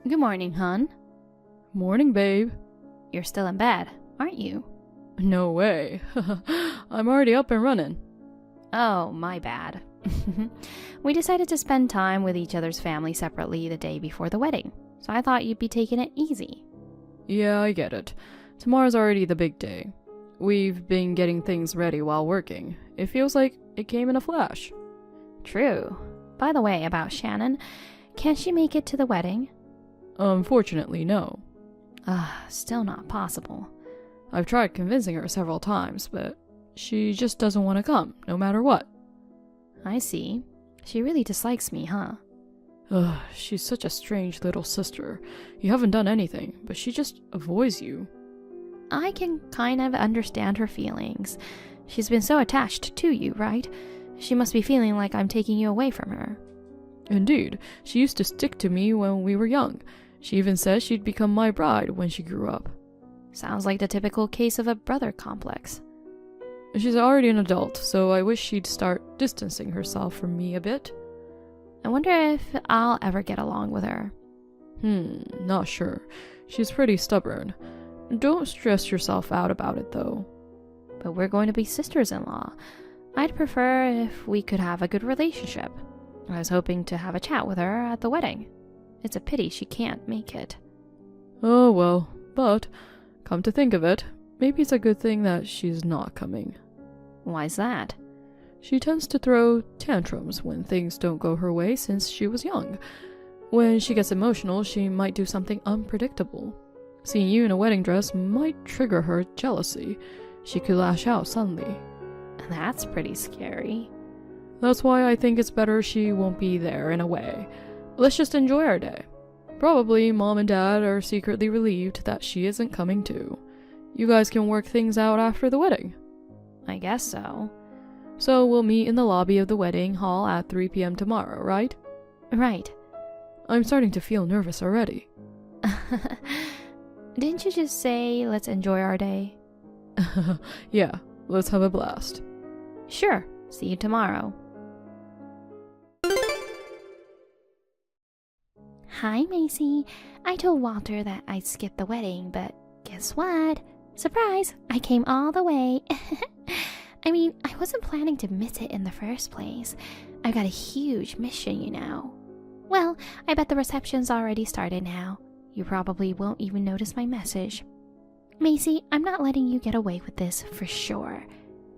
Good morning, hun. Morning, babe. You're still in bed, aren't you? No way. I'm already up and running. Oh, my bad. We decided to spend time with each other's family separately the day before the wedding, so I thought you'd be taking it easy. Yeah, I get it. Tomorrow's already the big day. We've been getting things ready while working. It feels like it came in a flash. True. By the way, about Shannon, can she make it to the wedding? Unfortunately, no. Still not possible. I've tried convincing her several times, but she just doesn't want to come, no matter what. I see. She really dislikes me, huh? She's such a strange little sister. You haven't done anything, but she just avoids you. I can kind of understand her feelings. She's been so attached to you, right? She must be feeling like I'm taking you away from her. Indeed, she used to stick to me when we were young. She even said she'd become my bride when she grew up. Sounds like the typical case of a brother complex. She's already an adult, so I wish she'd start distancing herself from me a bit. I wonder if I'll ever get along with her. Not sure. She's pretty stubborn. Don't stress yourself out about it, though. But we're going to be sisters-in-law. I'd prefer if we could have a good relationship. I was hoping to have a chat with her at the wedding. It's a pity she can't make it. Oh well, but, come to think of it, maybe it's a good thing that she's not coming. Why's that? She tends to throw tantrums when things don't go her way since she was young. When she gets emotional, she might do something unpredictable. Seeing you in a wedding dress might trigger her jealousy. She could lash out suddenly. That's pretty scary. That's why I think it's better she won't be there in a way. Let's just enjoy our day. Probably Mom and Dad are secretly relieved that she isn't coming too. You guys can work things out after the wedding. I guess so. So we'll meet in the lobby of the wedding hall at 3 p.m. tomorrow, right? Right. I'm starting to feel nervous already. Didn't you just say, let's enjoy our day? Yeah, let's have a blast. Sure. See you tomorrow. Hi, Macy. I told Walter that I'd skip the wedding, but guess what? Surprise! I came all the way. I mean, I wasn't planning to miss it in the first place. I've got a huge mission, you know. Well, I bet the reception's already started now. You probably won't even notice my message. Macy, I'm not letting you get away with this for sure.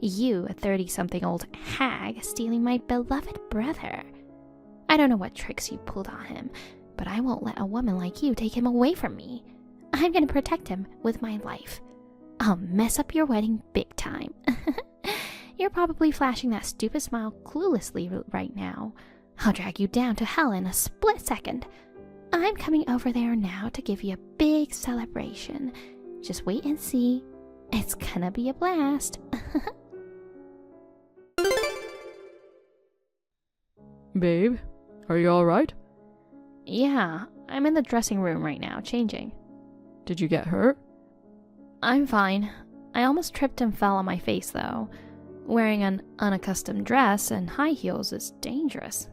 You, a 30-something-old hag, stealing my beloved brother. I don't know what tricks you pulled on him, but I won't let a woman like you take him away from me. I'm gonna protect him with my life. I'll mess up your wedding big time. You're probably flashing that stupid smile cluelessly right now. I'll drag you down to hell in a split second. I'm coming over there now to give you a big celebration. Just wait and see. It's gonna be a blast. Babe, are you alright? Yeah, I'm in the dressing room right now, changing. Did you get hurt? I'm fine. I almost tripped and fell on my face, though. Wearing an unaccustomed dress and high heels is dangerous.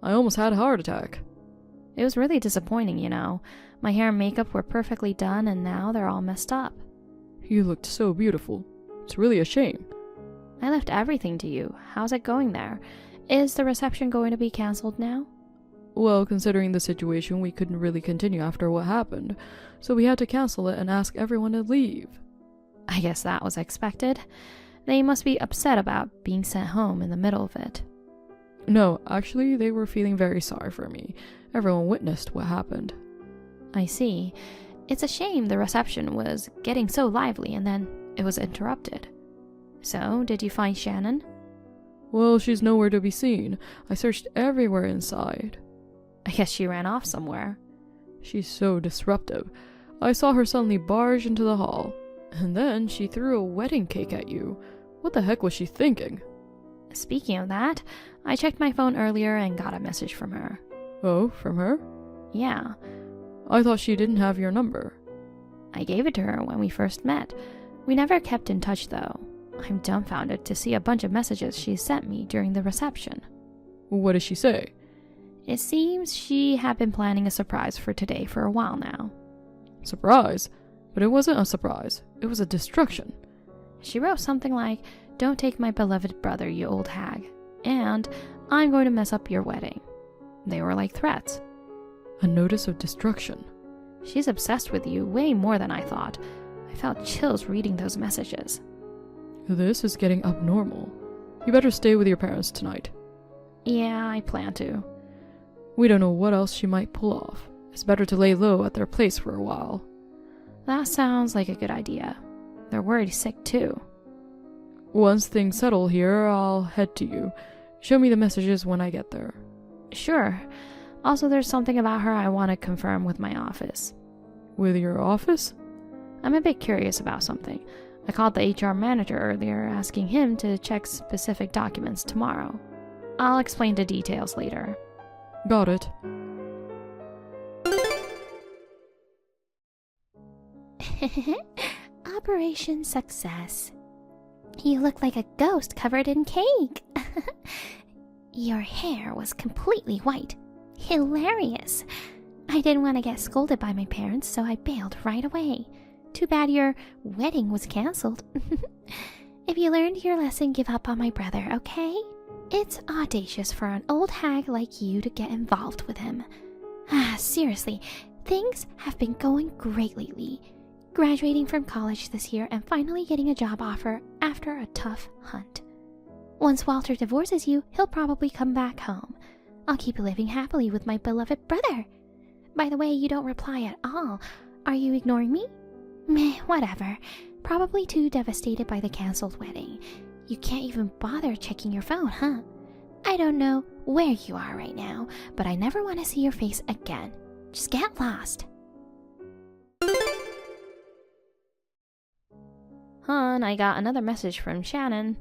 I almost had a heart attack. It was really disappointing, you know. My hair and makeup were perfectly done, and now they're all messed up. You looked so beautiful. It's really a shame. I left everything to you. How's it going there? Is the reception going to be cancelled now? Well, considering the situation, we couldn't really continue after what happened, so we had to cancel it and ask everyone to leave. I guess that was expected. They must be upset about being sent home in the middle of it. No, actually, they were feeling very sorry for me. Everyone witnessed what happened. I see. It's a shame the reception was getting so lively and then it was interrupted. So, did you find Shannon? Well, she's nowhere to be seen. I searched everywhere inside. I guess she ran off somewhere. She's so disruptive. I saw her suddenly barge into the hall. And then she threw a wedding cake at you. What the heck was she thinking? Speaking of that, I checked my phone earlier and got a message from her. Oh, from her? Yeah. I thought she didn't have your number. I gave it to her when we first met. We never kept in touch, though. I'm dumbfounded to see a bunch of messages she sent me during the reception. What did she say? It seems she had been planning a surprise for today for a while now. Surprise? But it wasn't a surprise. It was a distraction. She wrote something like, "Don't take my beloved brother, you old hag," and "I'm going to mess up your wedding." They were like threats. A notice of destruction. She's obsessed with you way more than I thought. I felt chills reading those messages. This is getting abnormal. You better stay with your parents tonight. Yeah, I plan to. We don't know what else she might pull off. It's better to lay low at their place for a while. That sounds like a good idea. They're worried sick too. Once things settle here, I'll head to you. Show me the messages when I get there. Sure. Also, there's something about her I want to confirm with my office. With your office? I'm a bit curious about something. I called the HR manager earlier, asking him to check specific documents tomorrow. I'll explain the details later. Got it. Operation success. You look like a ghost covered in cake. Your hair was completely white. Hilarious. I didn't want to get scolded by my parents, so I bailed right away. Too bad your wedding was cancelled. If you learned your lesson, give up on my brother, okay? It's audacious for an old hag like you to get involved with him. Seriously, things have been going great lately. Graduating from college this year and finally getting a job offer after a tough hunt. Once Walter divorces you, he'll probably come back home. I'll keep living happily with my beloved brother. By the way, you don't reply at all. Are you ignoring me? Meh, whatever. Probably too devastated by the cancelled wedding. You can't even bother checking your phone, huh? I don't know where you are right now, but I never want to see your face again. Just get lost. Hon, I got another message from Shannon.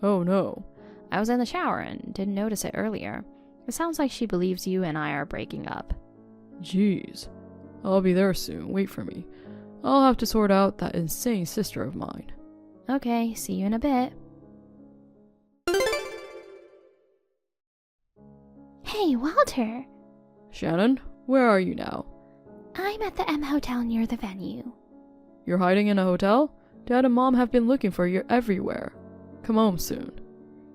Oh no. I was in the shower and didn't notice it earlier. It sounds like she believes you and I are breaking up. Jeez. I'll be there soon. Wait for me. I'll have to sort out that insane sister of mine. Okay, see you in a bit. Hey, Walter. Shannon, where are you now? I'm at the M Hotel near the venue. You're hiding in a hotel? Dad and Mom have been looking for you everywhere. Come home soon.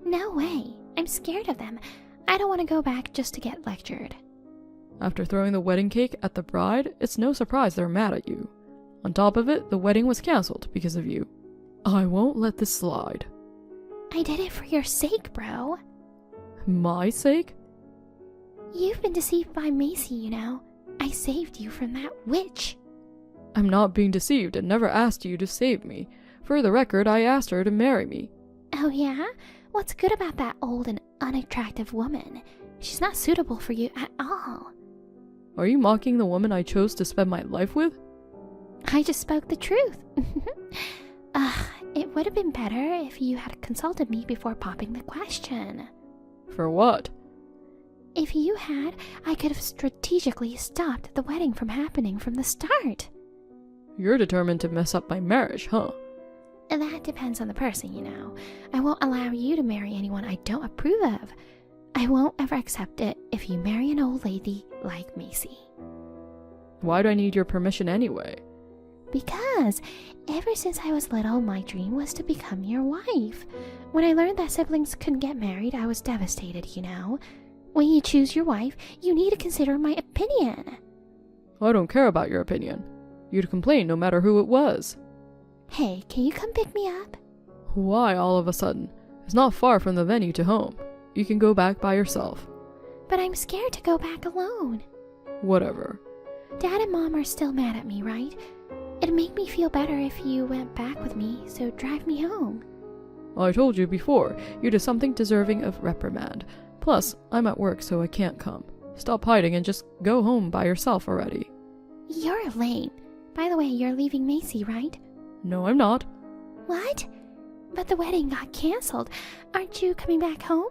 No way. I'm scared of them. I don't want to go back just to get lectured. After throwing the wedding cake at the bride, it's no surprise they're mad at you. On top of it, the wedding was cancelled because of you. I won't let this slide. I did it for your sake, bro. My sake? You've been deceived by Macy, you know. I saved you from that witch. I'm not being deceived and never asked you to save me. For the record, I asked her to marry me. Oh yeah? What's good about that old and unattractive woman? She's not suitable for you at all. Are you mocking the woman I chose to spend my life with? I just spoke the truth. It would have been better if you had consulted me before popping the question. For what? If you had, I could have strategically stopped the wedding from happening from the start. You're determined to mess up my marriage, huh? That depends on the person, you know. I won't allow you to marry anyone I don't approve of. I won't ever accept it if you marry an old lady like Macy. Why do I need your permission anyway? Because ever since I was little, my dream was to become your wife. When I learned that siblings couldn't get married, I was devastated, you know. When you choose your wife, you need to consider my opinion. I don't care about your opinion. You'd complain no matter who it was. Hey, can you come pick me up? Why all of a sudden? It's not far from the venue to home. You can go back by yourself. But I'm scared to go back alone. Whatever. Dad and Mom are still mad at me, right? It'd make me feel better if you went back with me, so drive me home. I told you before, you did something deserving of reprimand. Plus, I'm at work, so I can't come. Stop hiding and just go home by yourself already. You're lame. By the way, you're leaving Macy, right? No, I'm not. What? But the wedding got cancelled. Aren't you coming back home?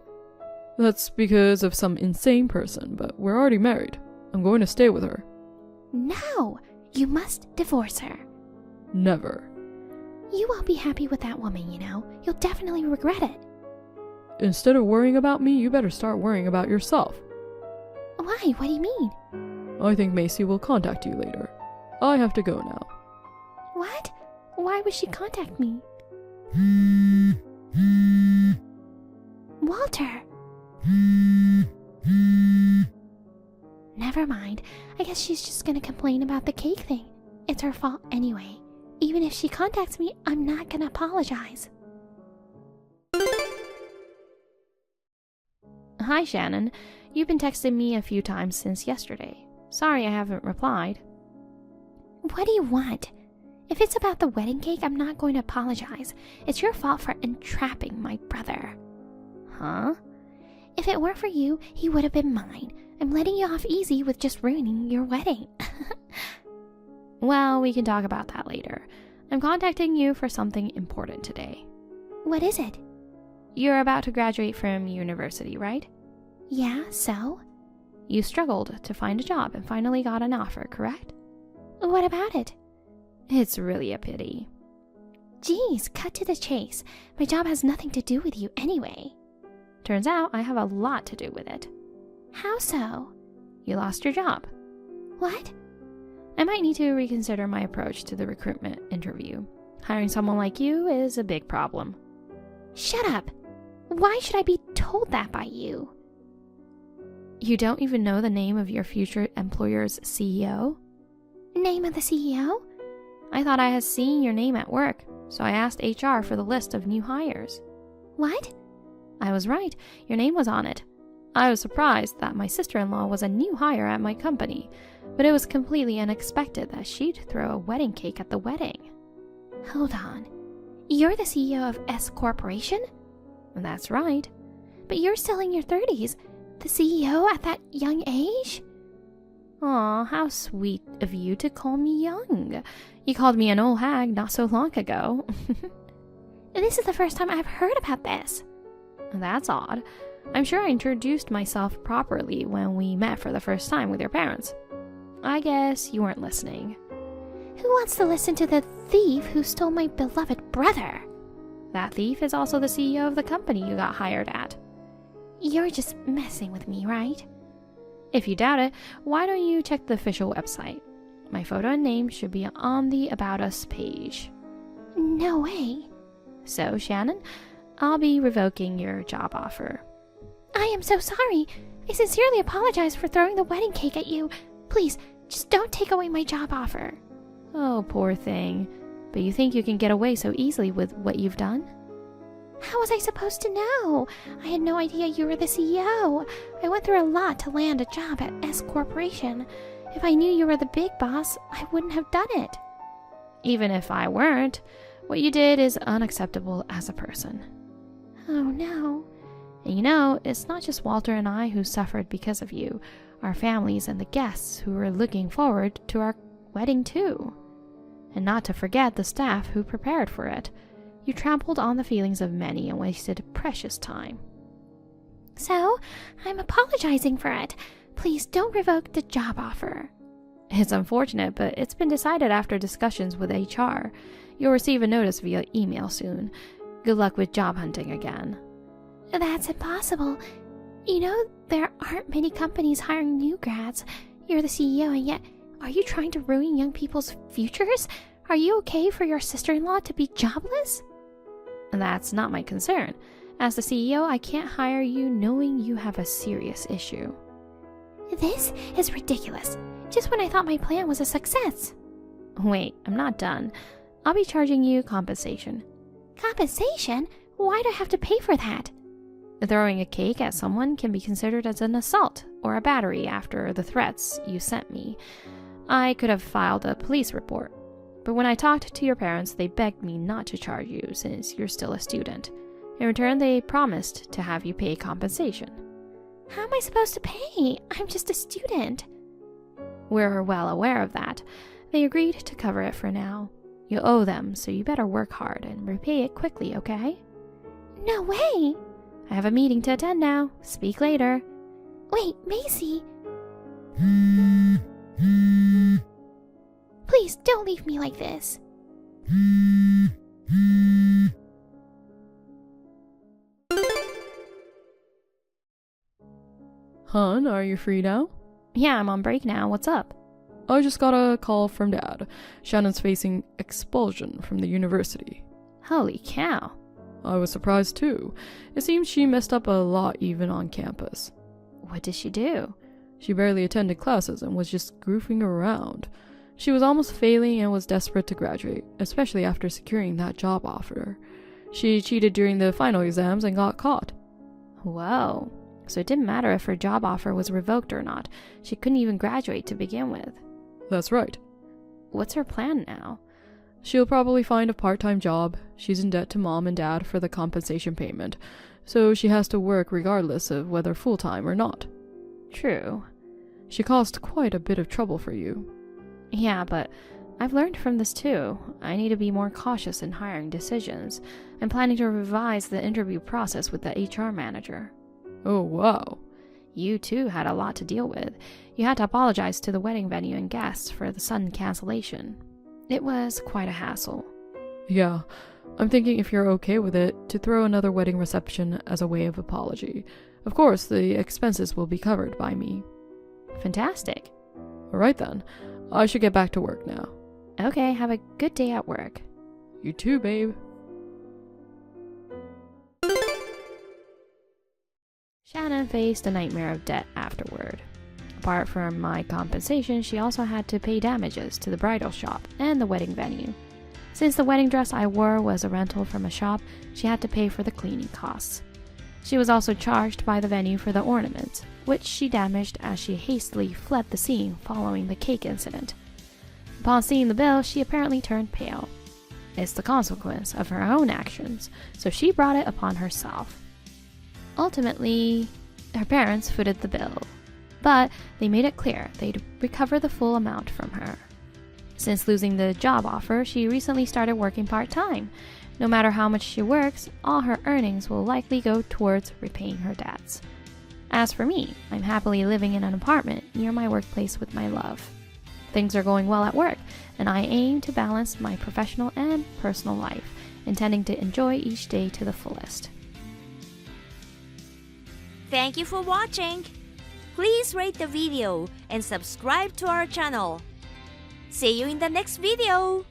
That's because of some insane person, but we're already married. I'm going to stay with her. No! You must divorce her. Never. You won't be happy with that woman, you know. You'll definitely regret it. Instead of worrying about me, you better start worrying about yourself. Why? What do you mean? I think Macy will contact you later. I have to go now. What? Why would she contact me? Walter! Never mind. I guess she's just gonna complain about the cake thing. It's her fault anyway. Even if she contacts me, I'm not gonna apologize. Hi, Shannon. You've been texting me a few times since yesterday. Sorry I haven't replied. What do you want? If it's about the wedding cake, I'm not going to apologize. It's your fault for entrapping my brother. Huh? If it weren't for you, he would have been mine. I'm letting you off easy with just ruining your wedding. Well, we can talk about that later. I'm contacting you for something important today. What is it? You're about to graduate from university, right? Yeah, so? You struggled to find a job and finally got an offer, correct? What about it? It's really a pity. Geez, cut to the chase. My job has nothing to do with you anyway. Turns out I have a lot to do with it. How so? You lost your job. What? I might need to reconsider my approach to the recruitment interview. Hiring someone like you is a big problem. Shut up! Why should I be told that by you? You don't even know the name of your future employer's CEO? Name of the CEO? I thought I had seen your name at work, so I asked HR for the list of new hires. What? I was right. Your name was on it. I was surprised that my sister-in-law was a new hire at my company, but it was completely unexpected that she'd throw a wedding cake at the wedding. Hold on. You're the CEO of S Corporation? That's right. But you're still in your 30s. The CEO at that young age? Aw, how sweet of you to call me young. You called me an old hag not so long ago. This is the first time I've heard about this. That's odd. I'm sure I introduced myself properly when we met for the first time with your parents. I guess you weren't listening. Who wants to listen to the thief who stole my beloved brother? That thief is also the CEO of the company you got hired at. You're just messing with me, right? If you doubt it, why don't you check the official website? My photo and name should be on the About Us page. No way. So, Shannon, I'll be revoking your job offer. I am so sorry. I sincerely apologize for throwing the wedding cake at you. Please, just don't take away my job offer. Oh, poor thing. But you think you can get away so easily with what you've done? How was I supposed to know? I had no idea you were the CEO. I went through a lot to land a job at S Corporation. If I knew you were the big boss, I wouldn't have done it. Even if I weren't, what you did is unacceptable as a person. Oh no. And you know, it's not just Walter and I who suffered because of you. Our families and the guests who were looking forward to our wedding too. And not to forget the staff who prepared for it. You trampled on the feelings of many and wasted precious time. So, I'm apologizing for it. Please don't revoke the job offer. It's unfortunate, but it's been decided after discussions with HR. You'll receive a notice via email soon. Good luck with job hunting again. That's impossible. You know, there aren't many companies hiring new grads. You're the CEO, and yet, are you trying to ruin young people's futures? Are you okay for your sister-in-law to be jobless? That's not my concern. As the CEO, I can't hire you knowing you have a serious issue. This is ridiculous. Just when I thought my plan was a success. Wait, I'm not done. I'll be charging you compensation. Compensation? Why do I have to pay for that? Throwing a cake at someone can be considered as an assault or a battery after the threats you sent me. I could have filed a police report. But when I talked to your parents, they begged me not to charge you since you're still a student. In return, they promised to have you pay compensation. How am I supposed to pay? I'm just a student. We're well aware of that. They agreed to cover it for now. You owe them, so you better work hard and repay it quickly, okay? No way! I have a meeting to attend now. Speak later. Wait, Macy. Please don't leave me like this. Hun, are you free now? Yeah, I'm on break now. What's up? I just got a call from Dad. Shannon's facing expulsion from the university. Holy cow. I was surprised too. It seems she messed up a lot even on campus. What did she do? She barely attended classes and was just goofing around. She was almost failing and was desperate to graduate, especially after securing that job offer. She cheated during the final exams and got caught. Whoa. So it didn't matter if her job offer was revoked or not. She couldn't even graduate to begin with. That's right. What's her plan now? She'll probably find a part-time job. She's in debt to Mom and Dad for the compensation payment, so she has to work regardless of whether full-time or not. True. She caused quite a bit of trouble for you. Yeah, but I've learned from this too. I need to be more cautious in hiring decisions. I'm planning to revise the interview process with the HR manager. Oh, wow. You too had a lot to deal with. You had to apologize to the wedding venue and guests for the sudden cancellation. It was quite a hassle. Yeah, I'm thinking if you're okay with it, to throw another wedding reception as a way of apology. Of course, the expenses will be covered by me. Fantastic. Alright then, I should get back to work now. Okay, have a good day at work. You too, babe. Shannon faced a nightmare of debt afterward. Apart from my compensation, she also had to pay damages to the bridal shop and the wedding venue. Since the wedding dress I wore was a rental from a shop, she had to pay for the cleaning costs. She was also charged by the venue for the ornaments, which she damaged as she hastily fled the scene following the cake incident. Upon seeing the bill, she apparently turned pale. It's the consequence of her own actions, so she brought it upon herself. Ultimately, her parents footed the bill, but they made it clear they'd recover the full amount from her. Since losing the job offer, she recently started working part-time. No matter how much she works, all her earnings will likely go towards repaying her debts. As for me, I'm happily living in an apartment near my workplace with my love. Things are going well at work, and I aim to balance my professional and personal life, intending to enjoy each day to the fullest. Thank you for watching. Please rate the video and subscribe to our channel. See you in the next video.